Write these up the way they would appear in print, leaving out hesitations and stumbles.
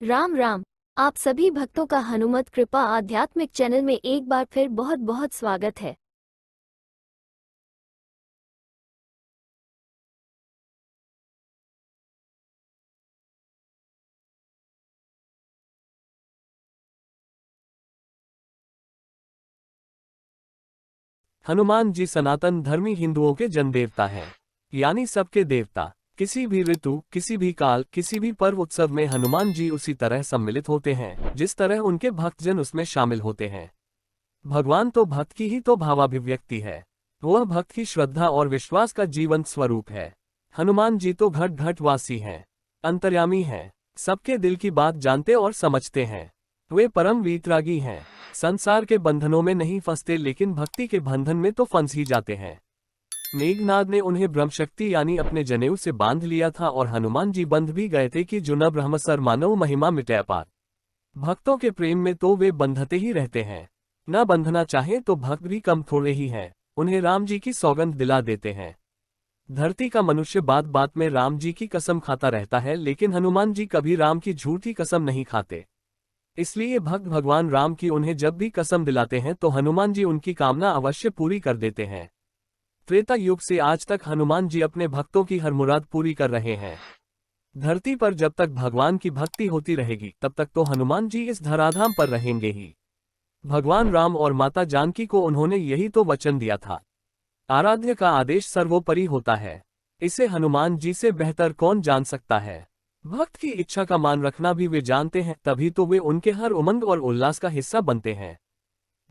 राम राम। आप सभी भक्तों का हनुमत कृपा आध्यात्मिक चैनल में एक बार फिर बहुत बहुत स्वागत है। हनुमान जी सनातन धर्मी हिंदुओं के जन देवता हैं, यानी सबके देवता। किसी भी ऋतु, किसी भी काल, किसी भी पर्व उत्सव में हनुमान जी उसी तरह सम्मिलित होते हैं जिस तरह उनके भक्तजन उसमें शामिल होते हैं। भगवान तो भक्त की ही तो भावाभिव्यक्ति है। वह भक्त की श्रद्धा और विश्वास का जीवंत स्वरूप है। हनुमान जी तो घट घट वासी हैं, अंतर्यामी हैं, सबके दिल की बात जानते और समझते हैं। वे परम वीतरागी हैं, संसार के बंधनों में नहीं फंसते लेकिन भक्ति के बंधन में तो फंस ही जाते हैं। मेघनाद ने उन्हें ब्रह्मशक्ति यानी अपने जनेऊ से बांध लिया था और हनुमान जी बंध भी गए थे कि जुना ब्रह्मसर मानव महिमा मिटे अपार। भक्तों के प्रेम में तो वे बंधते ही रहते हैं। न बंधना चाहे तो भक्त भी कम थोड़े ही हैं, उन्हें राम जी की सौगंध दिला देते हैं। धरती का मनुष्य बात बात में राम जी की कसम खाता रहता है, लेकिन हनुमान जी कभी राम की झूठी कसम नहीं खाते। इसलिए भक्त भगवान राम की उन्हें जब भी कसम दिलाते हैं तो हनुमान जी उनकी कामना अवश्य पूरी कर देते हैं। त्रेता युग से आज तक हनुमान जी अपने भक्तों की हर मुराद पूरी कर रहे हैं। धरती पर जब तक भगवान की भक्ति होती रहेगी तब तक तो हनुमान जी इस धराधाम पर रहेंगे ही। भगवान राम और माता जानकी को उन्होंने यही तो वचन दिया था। आराध्य का आदेश सर्वोपरि होता है, इसे हनुमान जी से बेहतर कौन जान सकता है। भक्त की इच्छा का मान रखना भी वे जानते हैं, तभी तो वे उनके हर उमंग और उल्लास का हिस्सा बनते हैं।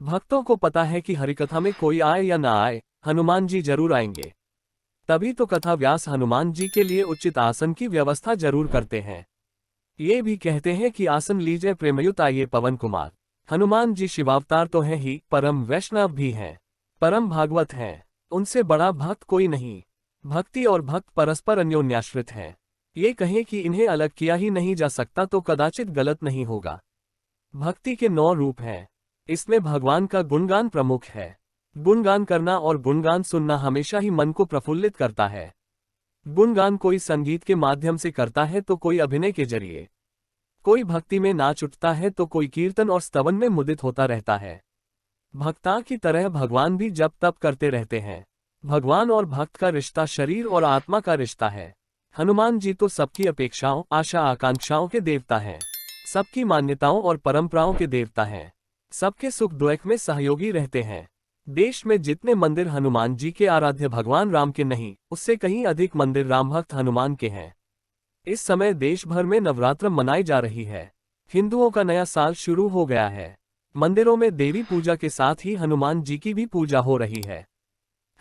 भक्तों को पता है कि हरिकथा में कोई आए या ना आए, हनुमान जी जरूर आएंगे। तभी तो कथा व्यास हनुमान जी के लिए उचित आसन की व्यवस्था जरूर करते हैं। ये भी कहते हैं कि आसन लीजिए प्रेमयुत आइए पवन कुमार। हनुमान जी शिवावतार तो हैं ही, परम वैष्णव भी हैं, परम भागवत हैं। उनसे बड़ा भक्त कोई नहीं। भक्ति और भक्त परस्पर अन्योन्याश्रित हैं। ये कहें कि इन्हें अलग किया ही नहीं जा सकता तो कदाचित गलत नहीं होगा। भक्ति के 9 रूप हैं, इसमें भगवान का गुणगान प्रमुख है। गुणगान करना और गुणगान सुनना हमेशा ही मन को प्रफुल्लित करता है। गुणगान कोई संगीत के माध्यम से करता है तो कोई अभिनय के जरिए, कोई भक्ति में नाच उठता है तो कोई कीर्तन और स्तवन में मुदित होता रहता है। भक्ता की तरह भगवान भी जप तप करते रहते हैं। भगवान और भक्त का रिश्ता शरीर और आत्मा का रिश्ता है। हनुमान जी तो सबकी अपेक्षाओं, आशा आकांक्षाओं के देवता हैं, सबकी मान्यताओं और परंपराओं के देवता हैं, सबके सुख दुख में सहयोगी रहते हैं। देश में जितने मंदिर हनुमान जी के आराध्य भगवान राम के नहीं, उससे कहीं अधिक मंदिर राम भक्त हनुमान के हैं। इस समय देश भर में नवरात्र मनाई जा रही है। हिंदुओं का नया साल शुरू हो गया है। मंदिरों में देवी पूजा के साथ ही हनुमान जी की भी पूजा हो रही है।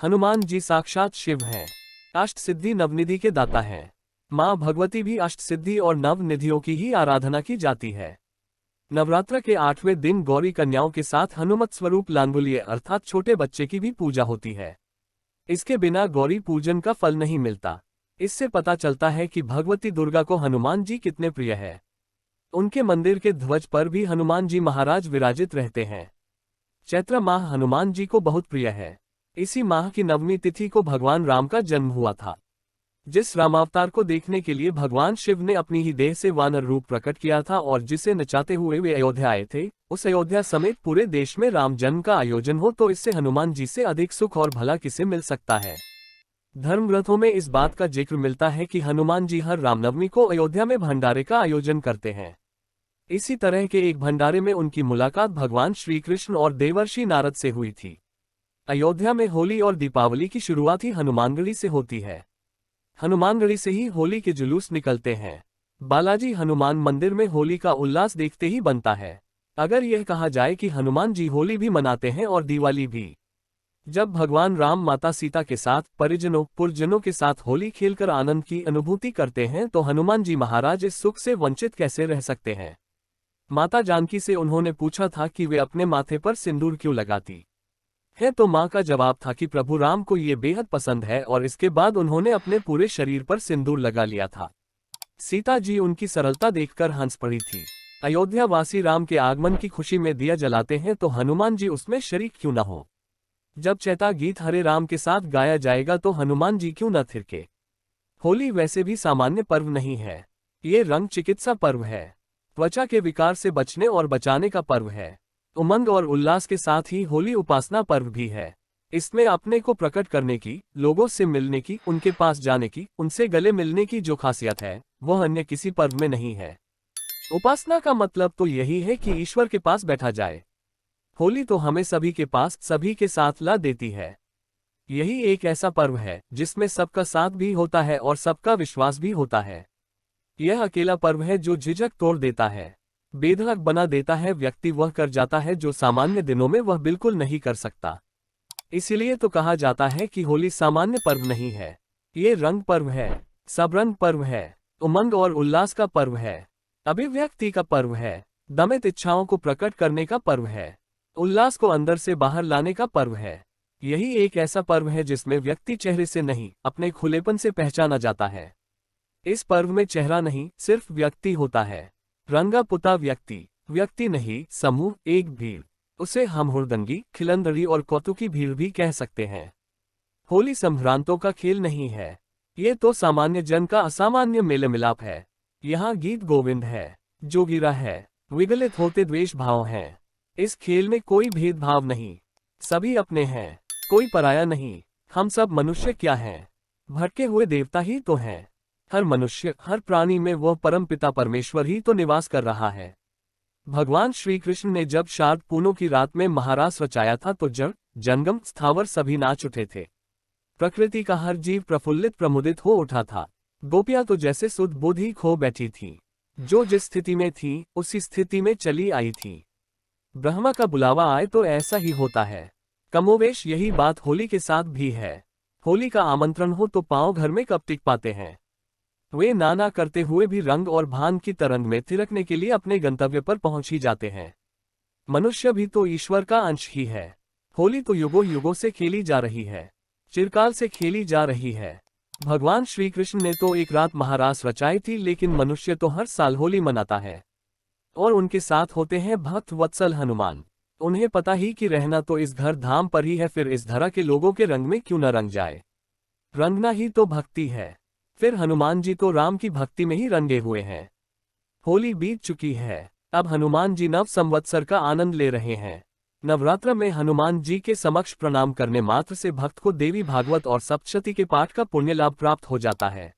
हनुमान जी साक्षात शिव हैं, अष्ट सिद्धि नवनिधि के दाता हैं। मां भगवती भी अष्ट सिद्धि और नव निधियों की ही आराधना की जाती है। नवरात्र के 8वें दिन गौरी कन्याओं के साथ हनुमत स्वरूप लांगुलिये अर्थात छोटे बच्चे की भी पूजा होती है। इसके बिना गौरी पूजन का फल नहीं मिलता। इससे पता चलता है कि भगवती दुर्गा को हनुमान जी कितने प्रिय है। उनके मंदिर के ध्वज पर भी हनुमान जी महाराज विराजित रहते हैं। चैत्र माह हनुमान जी को बहुत प्रिय है। इसी माह की नवमी तिथि को भगवान राम का जन्म हुआ था। जिस रामावतार को देखने के लिए भगवान शिव ने अपनी ही देह से वानर रूप प्रकट किया था और जिसे नचाते हुए वे अयोध्या आए थे, उस अयोध्या समेत पूरे देश में राम जन्म का आयोजन हो तो इससे हनुमान जी से अधिक सुख और भला किसे मिल सकता है। धर्म ग्रंथों में इस बात का जिक्र मिलता है कि हनुमान जी हर रामनवमी को अयोध्या में भंडारे का आयोजन करते हैं। इसी तरह के एक भंडारे में उनकी मुलाकात भगवान श्री कृष्ण और देवर्षि नारद से हुई थी। अयोध्या में होली और दीपावली की शुरुआत ही हनुमानगढ़ी से होती है। हनुमानगढ़ी से ही होली के जुलूस निकलते हैं। बालाजी हनुमान मंदिर में होली का उल्लास देखते ही बनता है। अगर यह कहा जाए कि हनुमान जी होली भी मनाते हैं और दिवाली भी। जब भगवान राम माता सीता के साथ परिजनों पुरजनों के साथ होली खेलकर आनंद की अनुभूति करते हैं तो हनुमान जी महाराज इस सुख से वंचित कैसे रह सकते हैं। माता जानकी से उन्होंने पूछा था कि वे अपने माथे पर सिंदूर क्यों लगाती है, तो मां का जवाब था कि प्रभु राम को ये बेहद पसंद है और इसके बाद उन्होंने अपने पूरे शरीर पर सिंदूर लगा लिया था। सीता जी उनकी सरलता देखकर हंस पड़ी थी। अयोध्या वासी राम के आगमन की खुशी में दिया जलाते हैं तो हनुमान जी उसमें शरीक क्यों न हो। जब चैता गीत हरे राम के साथ गाया जाएगा तो हनुमान जी क्यों न थिरके। होली वैसे भी सामान्य पर्व नहीं है, ये रंग चिकित्सा पर्व है। त्वचा के विकार से बचने और बचाने का पर्व है। उमंग और उल्लास के साथ ही होली उपासना पर्व भी है। इसमें अपने को प्रकट करने की, लोगों से मिलने की, उनके पास जाने की, उनसे गले मिलने की जो खासियत है वह अन्य किसी पर्व में नहीं है। उपासना का मतलब तो यही है कि ईश्वर के पास बैठा जाए। होली तो हमें सभी के पास, सभी के साथ ला देती है। यही एक ऐसा पर्व है जिसमें सबका साथ भी होता है और सबका विश्वास भी होता है। यह अकेला पर्व है जो झिझक तोड़ देता है, बेधड़क बना देता है। व्यक्ति वह कर जाता है जो सामान्य दिनों में वह बिल्कुल नहीं कर सकता। इसीलिए तो कहा जाता है कि होली सामान्य पर्व नहीं है, ये रंग पर्व है, सबरंग पर्व है, उमंग और उल्लास का पर्व है, अभिव्यक्ति का पर्व है, दमित इच्छाओं को प्रकट करने का पर्व है, उल्लास को अंदर से बाहर लाने का पर्व है। यही एक ऐसा पर्व है जिसमें व्यक्ति चेहरे से नहीं, अपने खुलेपन से पहचाना जाता है। इस पर्व में चेहरा नहीं, सिर्फ व्यक्ति होता है। रंगा पुता व्यक्ति, व्यक्ति नहीं, समूह, एक भीड़। उसे हम हुड़दंगी, खिलंदड़ी और कौतुकी भीड़ भी कह सकते हैं। होली संभ्रांतों का खेल नहीं है, ये तो सामान्य जन का असामान्य मेल मिलाप है। यहाँ गीत गोविंद है, जोगिरा है, विगलित होते द्वेष भाव हैं। इस खेल में कोई भेदभाव नहीं, सभी अपने हैं, कोई पराया नहीं। हम सब मनुष्य क्या हैं? भटके हुए देवता ही तो हैं। हर मनुष्य, हर प्राणी में वह परमपिता परमेश्वर ही तो निवास कर रहा है। भगवान श्री कृष्ण ने जब शारद पूर्णिमा की रात में महारास रचाया था तो जड़, जंगम, स्थावर सभी नाच उठे थे। प्रकृति का हर जीव प्रफुल्लित प्रमुदित हो उठा था। गोपियां तो जैसे सुध बुध ही खो बैठी थीं। जो जिस स्थिति में थी उसी स्थिति में चली आई थी। ब्रह्मा का बुलावा आए तो ऐसा ही होता है। कमोवेश यही बात होली के साथ भी है। होली का आमंत्रण हो तो पांव घर में कब टिक पाते हैं। वे नाना करते हुए भी रंग और भान की तरंग में थिरकने के लिए अपने गंतव्य पर पहुंच ही जाते हैं। मनुष्य भी तो ईश्वर का अंश ही है। होली तो युगों युगों से खेली जा रही है, चिरकाल से खेली जा रही है। भगवान श्री कृष्ण ने तो एक रात महारास रचाई थी, लेकिन मनुष्य तो हर साल होली मनाता है। और उनके साथ होते हैं भक्त वत्सल हनुमान। उन्हें पता ही कि रहना तो इस घर धाम पर ही है, फिर इस धरा के लोगों के रंग में क्यों न रंग जाए। रंगना ही तो भक्ति है। फिर हनुमान जी तो राम की भक्ति में ही रंगे हुए हैं। होली बीत चुकी है, अब हनुमान जी नव संवत्सर का आनंद ले रहे हैं। नवरात्र में हनुमान जी के समक्ष प्रणाम करने मात्र से भक्त को देवी भागवत और सप्तशती के पाठ का पुण्य लाभ प्राप्त हो जाता है।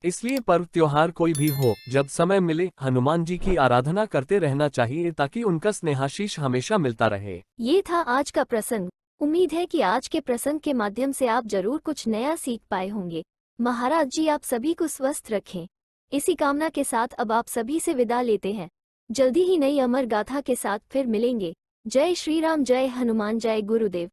इसलिए पर्व त्योहार कोई भी हो, जब समय मिले हनुमान जी की आराधना करते रहना चाहिए, ताकि उनका स्नेहाशीष हमेशा मिलता रहे। ये था आज का प्रसंग। उम्मीद है कि आज के प्रसंग के माध्यम से आप जरूर कुछ नया सीख पाए होंगे। महाराज जी आप सभी को स्वस्थ रखें, इसी कामना के साथ अब आप सभी से विदा लेते हैं। जल्दी ही नई अमर गाथा के साथ फिर मिलेंगे। जय श्री राम, जय हनुमान, जय गुरुदेव।